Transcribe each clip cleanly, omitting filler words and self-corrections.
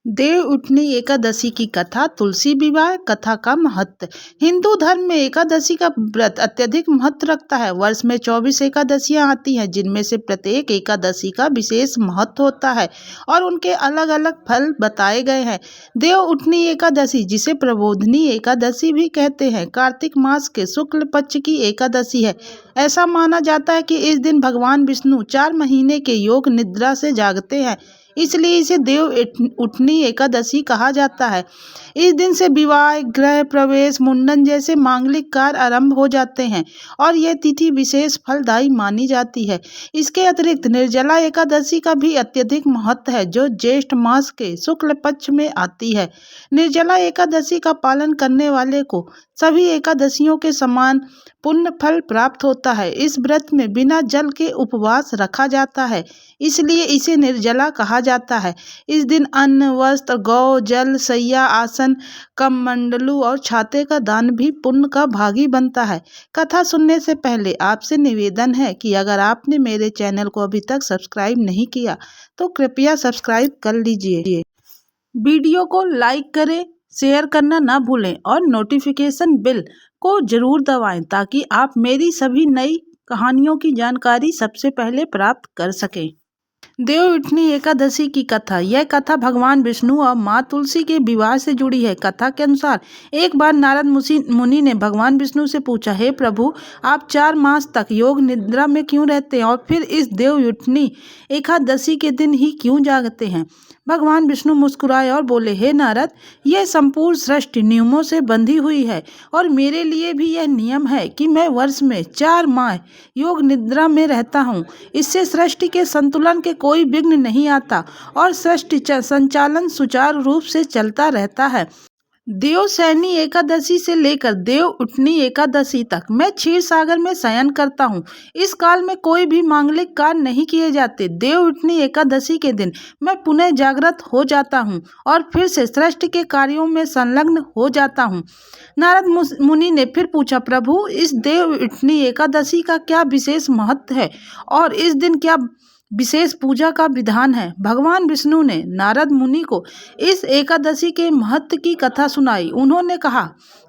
देव उठनी एकादशी की कथा। तुलसी विवाह कथा का महत्व। हिंदू धर्म में एकादशी का व्रत अत्यधिक महत्व रखता है। वर्ष में 24 एकादशियां आती हैं, जिनमें से प्रत्येक एकादशी का विशेष महत्व होता है और उनके अलग अलग फल बताए गए हैं। देव उठनी एकादशी, जिसे प्रबोधनी एकादशी भी कहते हैं, कार्तिक मास के शुक्ल पक्ष की एकादशी है। ऐसा माना जाता है कि इस दिन भगवान विष्णु 4 महीने के योग निद्रा से जागते हैं, इसलिए इसे देव उठनी एकादशी कहा जाता है। इस दिन से विवाह, गृह प्रवेश, मुंडन जैसे मांगलिक कार्य आरंभ हो जाते हैं और यह तिथि विशेष फलदायी मानी जाती है। इसके अतिरिक्त निर्जला एकादशी का भी अत्यधिक महत्व है, जो ज्येष्ठ मास के शुक्ल पक्ष में आती है। निर्जला एकादशी का पालन करने वाले को सभी एकादशियों के समान पुण्य फल प्राप्त होता है। इस व्रत में बिना जल के उपवास रखा जाता है, इसलिए इसे निर्जला कहा जाता है। इस दिन अन्न, वस्त्र, गौ, जल, सैया, आसन, कमंडलू और छाते का दान भी पुण्य का भागी बनता है। कथा सुनने से पहले आपसे निवेदन है कि अगर आपने मेरे चैनल को अभी तक सब्सक्राइब नहीं किया तो कृपया सब्सक्राइब कर लीजिए। वीडियो को लाइक करें, शेयर करना ना भूलें और नोटिफिकेशन बेल को जरूर दबाएं, ताकि आप मेरी सभी नई कहानियों की जानकारी सबसे पहले प्राप्त कर सकें। देव उठनी एकादशी की कथा। यह कथा भगवान विष्णु और माँ तुलसी के विवाह से जुड़ी है। कथा के अनुसार एक बार नारद मुनि ने भगवान विष्णु से पूछा, हे प्रभु, आप 4 मास तक योग निद्रा में क्यों रहते हैं और फिर इस देव उठनी एकादशी के दिन ही क्यों जागते हैं? भगवान विष्णु मुस्कुराए और बोले, हे नारद, यह संपूर्ण सृष्टि नियमों से बंधी हुई है और मेरे लिए भी यह नियम है कि मैं वर्ष में 4 माह योग निद्रा में रहता हूँ। इससे सृष्टि के संतुलन के कोई विघ्न नहीं आता और सृष्टि संचालन सुचारू रूप से चलता रहता है। देवशयनी एकादशी से लेकर देव उठनी एकादशी तक मैं क्षीर सागर में शयन करता हूँ। इस काल में कोई भी मांगलिक कार्य नहीं किए जाते। देव उठनी एकादशी के दिन मैं पुनः जागृत हो जाता हूँ और फिर से सृष्टि के कार्यों में संलग्न हो जाता हूँ। नारद मुनि ने फिर पूछा, प्रभु, इस देव उठनी एकादशी का क्या विशेष महत्व है और इस दिन क्या विशेष पूजा का विधान है? भगवान विष्णु ने नारद मुनि को इस एकादशी के महत्व की कथा सुनाई। उन्होंने कहा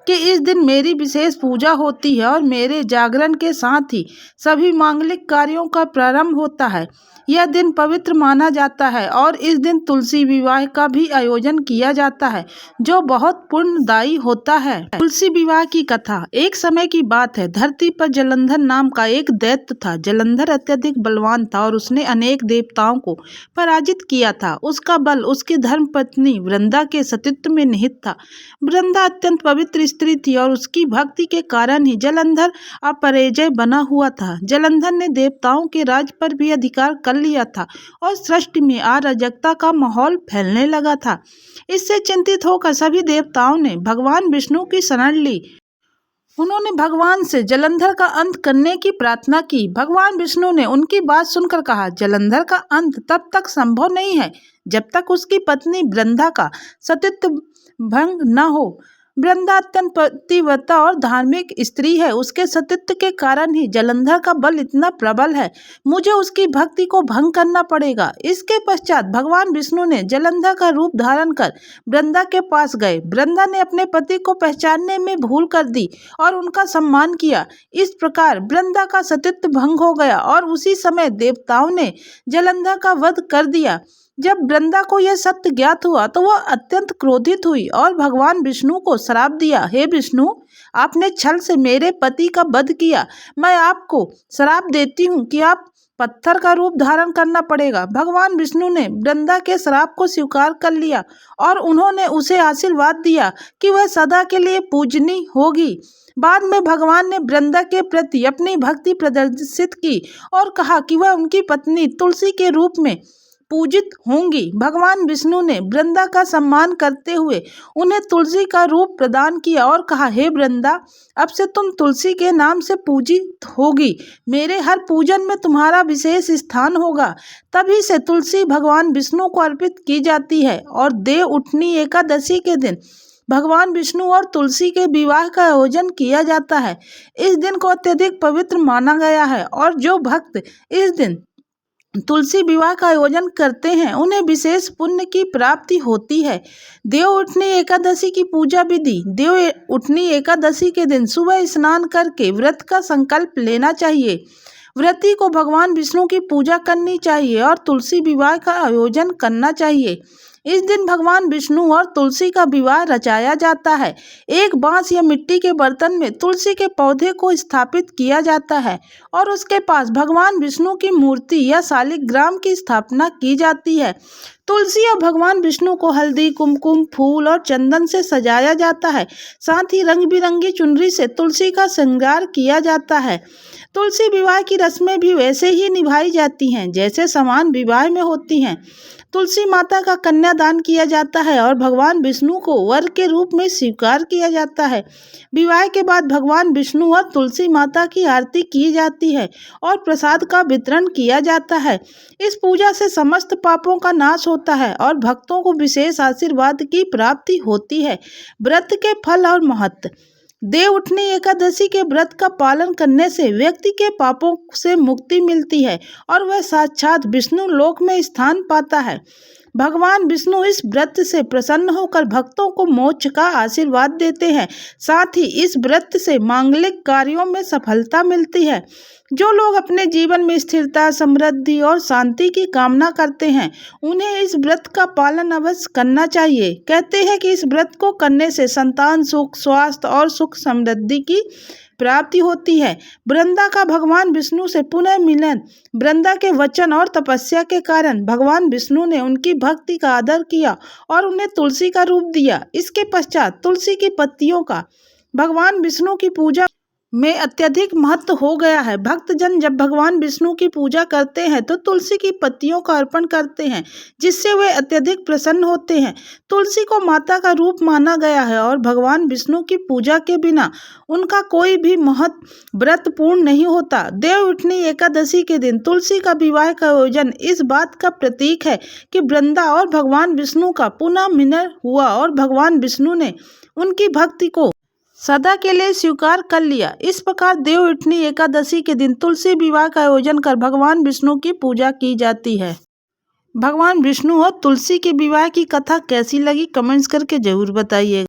कि इस दिन मेरी विशेष पूजा होती है और मेरे जागरण के साथ ही सभी मांगलिक कार्यों का प्रारंभ होता है। यह दिन पवित्र माना जाता है और इस दिन तुलसी विवाह का भी आयोजन किया जाता है, जो बहुत पुण्यदायी होता है। तुलसी विवाह की कथा। एक समय की बात है, धरती पर जलंधर नाम का एक दैत्य था। जलंधर अत्यधिक बलवान था और उसने अनेक देवताओं को पराजित किया था। उसका बल उसकी धर्मपत्नी वृंदा के सतीत्व में निहित था। वृंदा अत्यंत पवित्र स्त्री थी और उसकी भक्ति के कारण ही जलंधर अपराजय बना हुआ था। जलंधर ने देवताओं के राज पर भी अधिकार कर लिया था और सृष्टि में अराजकता का माहौल फैलने लगा था। इससे चिंतित होकर सभी देवताओं ने भगवान विष्णु की शरण ली। उन्होंने भगवान से जलंधर का अंत करने की प्रार्थना की। भगवान विष्णु ने उनकी बात सुनकर कहा, जलंधर का अंत तब तक संभव नहीं है जब तक उसकी पत्नी वृंदा का सतीत्व भंग न हो। वृंदा अत्यंत पतिव्रता और धार्मिक स्त्री है। उसके सतीत्व के कारण ही जलंधर का बल इतना प्रबल है। मुझे उसकी भक्ति को भंग करना पड़ेगा। इसके पश्चात भगवान विष्णु ने जलंधर का रूप धारण कर वृंदा के पास गए। वृंदा ने अपने पति को पहचानने में भूल कर दी और उनका सम्मान किया। इस प्रकार वृंदा का सतीत्व भंग हो गया और उसी समय देवताओं ने जलंधर का वध कर दिया। जब वृंदा को यह सत्य ज्ञात हुआ तो वह अत्यंत क्रोधित हुई और भगवान विष्णु को श्राप दिया, हे विष्णु, आपने छल से मेरे पति का वध किया। मैं आपको श्राप देती हूँ कि आप पत्थर का रूप धारण करना पड़ेगा। भगवान विष्णु ने वृंदा के श्राप को स्वीकार कर लिया और उन्होंने उसे आशीर्वाद दिया कि वह सदा के लिए पूजनीय होगी। बाद में भगवान ने वृंदा के प्रति अपनी भक्ति प्रदर्शित की और कहा कि वह उनकी पत्नी तुलसी के रूप में पूजित होंगी। भगवान विष्णु ने वृंदा का सम्मान करते हुए उन्हें तुलसी का रूप प्रदान किया और कहा, हे वृंदा, अब से तुम तुलसी के नाम से पूजित होगी। मेरे हर पूजन में तुम्हारा विशेष स्थान होगा। तभी से तुलसी भगवान विष्णु को अर्पित की जाती है और देव उठनी एकादशी के दिन भगवान विष्णु और तुलसी के विवाह का आयोजन किया जाता है। इस दिन को अत्यधिक पवित्र माना गया है और जो भक्त इस दिन तुलसी विवाह का आयोजन करते हैं उन्हें विशेष पुण्य की प्राप्ति होती है। देव उठनी एकादशी की पूजा विधि। देव उठनी एकादशी के दिन सुबह स्नान करके व्रत का संकल्प लेना चाहिए। व्रती को भगवान विष्णु की पूजा करनी चाहिए और तुलसी विवाह का आयोजन करना चाहिए। इस दिन भगवान विष्णु और तुलसी का विवाह रचाया जाता है। एक बांस या मिट्टी के बर्तन में तुलसी के पौधे को स्थापित किया जाता है और उसके पास भगवान विष्णु की मूर्ति या शालिग्राम की स्थापना की जाती है। तुलसी और भगवान विष्णु को हल्दी, कुमकुम, फूल और चंदन से सजाया जाता है। साथ ही रंग बिरंगी चुनरी से तुलसी का श्रृंगार किया जाता है। तुलसी विवाह की रस्में भी वैसे ही निभाई जाती हैं जैसे समान विवाह में होती हैं। तुलसी माता का कन्यादान किया जाता है और भगवान विष्णु को वर के रूप में स्वीकार किया जाता है। विवाह के बाद भगवान विष्णु और तुलसी माता की आरती की जाती है और प्रसाद का वितरण किया जाता है। इस पूजा से समस्त पापों का नाश होता है और भक्तों को विशेष आशीर्वाद की प्राप्ति होती है। व्रत के फल और महत्व। देव उठनी एकादशी के व्रत का पालन करने से व्यक्ति के पापों से मुक्ति मिलती है और वह साक्षात विष्णु लोक में स्थान पाता है। भगवान विष्णु इस व्रत से प्रसन्न होकर भक्तों को मोक्ष का आशीर्वाद देते हैं। साथ ही इस व्रत से मांगलिक कार्यों में सफलता मिलती है। जो लोग अपने जीवन में स्थिरता, समृद्धि और शांति की कामना करते हैं उन्हें इस व्रत का पालन अवश्य करना चाहिए। कहते हैं कि इस व्रत को करने से संतान सुख, स्वास्थ्य और सुख समृद्धि की प्राप्ति होती है। वृंदा का भगवान विष्णु से पुनः मिलन। वृंदा के वचन और तपस्या के कारण भगवान विष्णु ने उनकी भक्ति का आदर किया और उन्हें तुलसी का रूप दिया। इसके पश्चात तुलसी की पत्तियों का भगवान विष्णु की पूजा में अत्यधिक महत्व हो गया है। भक्तजन जब भगवान विष्णु की पूजा करते हैं तो तुलसी की पत्तियों का अर्पण करते हैं जिससे वे अत्यधिक प्रसन्न होते हैं। तुलसी को माता का रूप माना गया है और भगवान विष्णु की पूजा के बिना उनका कोई भी महत्व व्रत पूर्ण नहीं होता। देव उठनी एकादशी के दिन तुलसी का विवाह का आयोजन इस बात का प्रतीक है कि वृंदा और भगवान विष्णु का पुनः मिलन हुआ और भगवान विष्णु ने उनकी भक्ति को सदा के लिए स्वीकार कर लिया। इस प्रकार देव उठनी एकादशी के दिन तुलसी विवाह का आयोजन कर भगवान विष्णु की पूजा की जाती है। भगवान विष्णु और तुलसी के विवाह की कथा कैसी लगी कमेंट्स करके जरूर बताइए।